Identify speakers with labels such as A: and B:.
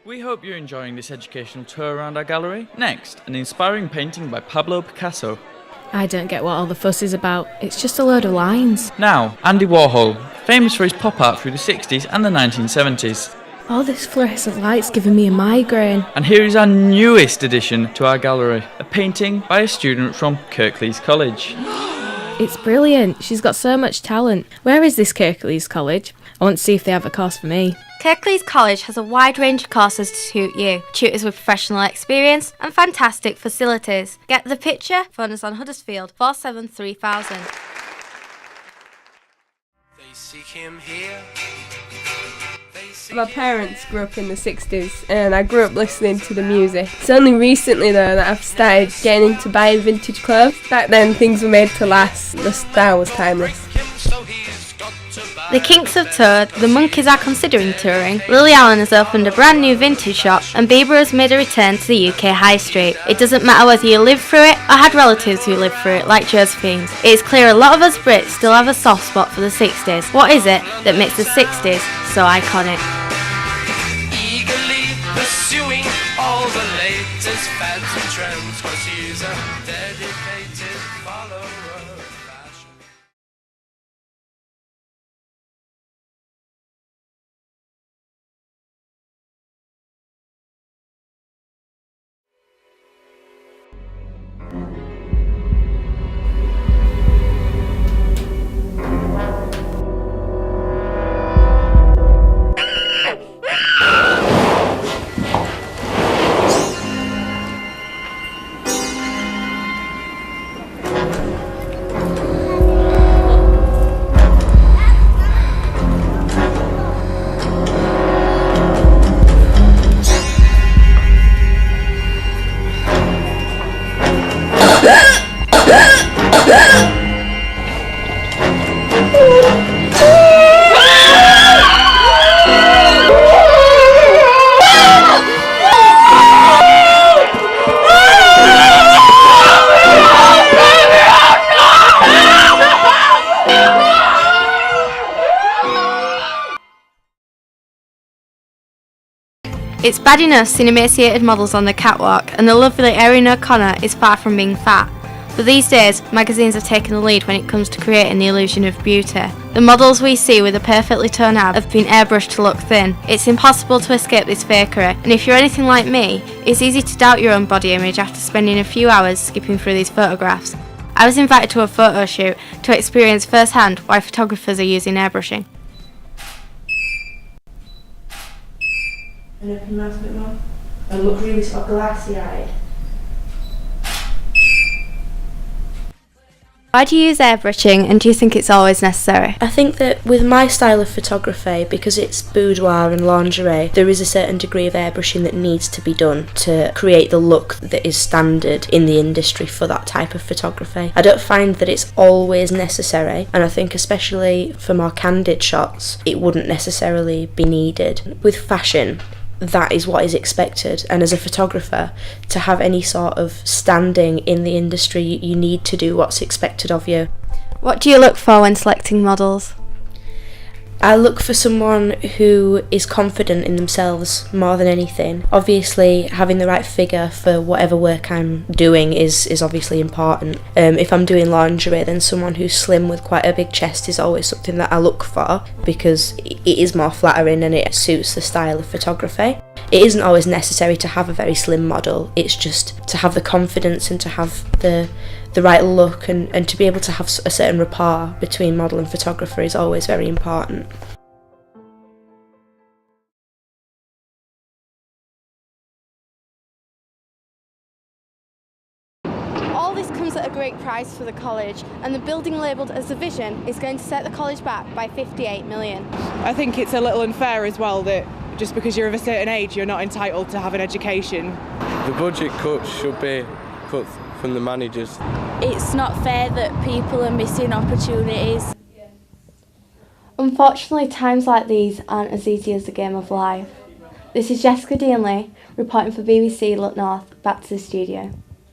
A: We hope you're enjoying this educational tour around our gallery. Next, an inspiring painting by Pablo Picasso.
B: I don't get what all the fuss is about. It's just a load of lines.
A: Now, Andy Warhol, famous for his pop art through the 60s and the 1970s.
B: All this fluorescent light's giving me a migraine.
A: And here is our newest addition to our gallery, a painting by a student from Kirklees College.
B: It's brilliant. She's got so much talent. Where is this Kirklees College? I want to see if they have a course for me.
C: Kirklees College has a wide range of courses to suit you. Tutors with professional experience and fantastic facilities. Get the picture? Phone us on Huddersfield 473,000.
D: They seek him here.
E: My parents grew up in the 60s and I grew up listening to the music. It's only recently though that I've started getting into buying vintage clothes. Back then things were made to last, the style was timeless.
C: The Kinks have toured, the Monkeys are considering touring, Lily Allen has opened a brand new vintage shop, and Bieber has made a return to the UK High Street. It doesn't matter whether you lived through it or had relatives who lived through it, like Josephine's. It is clear a lot of us Brits still have a soft spot for the 60s. What is it that makes the 60s so iconic?
D: Eagerly pursuing all the latest fads and trends, 'cause he's a dedicated follower of fashion.
C: It's bad enough seeing emaciated models on the catwalk, and the lovely Erin O'Connor is far from being fat. But these days, magazines have taken the lead when it comes to creating the illusion of beauty. The models we see with a perfectly toned ab have been airbrushed to look thin. It's impossible to escape this fakery, and if you're anything like me, it's easy to doubt your own body image after spending a few hours skipping through these photographs. I was invited to a photo shoot to experience firsthand why photographers are using airbrushing.
F: And open your mouth a bit more. And look really sort of glassy-eyed.
C: Why do you use airbrushing, and do you think it's always necessary?
F: I think that with my style of photography, because it's boudoir and lingerie, there is a certain degree of airbrushing that needs to be done to create the look that is standard in the industry for that type of photography. I don't find that it's always necessary, and I think especially for more candid shots, it wouldn't necessarily be needed. With fashion, that is what is expected, and as a photographer, to have any sort of standing in the industry, you need to do what's expected of you.
C: What do you look for when selecting models?
F: I look for someone who is confident in themselves more than anything. Obviously, having the right figure for whatever work I'm doing is obviously important. If I'm doing lingerie, then someone who's slim with quite a big chest is always something that I look for, because it is more flattering and it suits the style of photography. It isn't always necessary to have a very slim model, it's just to have the confidence and to have the right look and to be able to have a certain rapport between model and photographer is always very important.
C: All this comes at a great price for the college, and the building labelled as the Vision is going to set the college back by 58 million.
G: I think it's a little unfair as well that just because you're of a certain age you're not entitled to have an education.
H: The budget cuts should be cut from the managers.
I: It's not fair that people are missing opportunities.
C: Unfortunately, times like these aren't as easy as the game of life. This is Louise Dearnley reporting for BBC Look North. Back to the studio.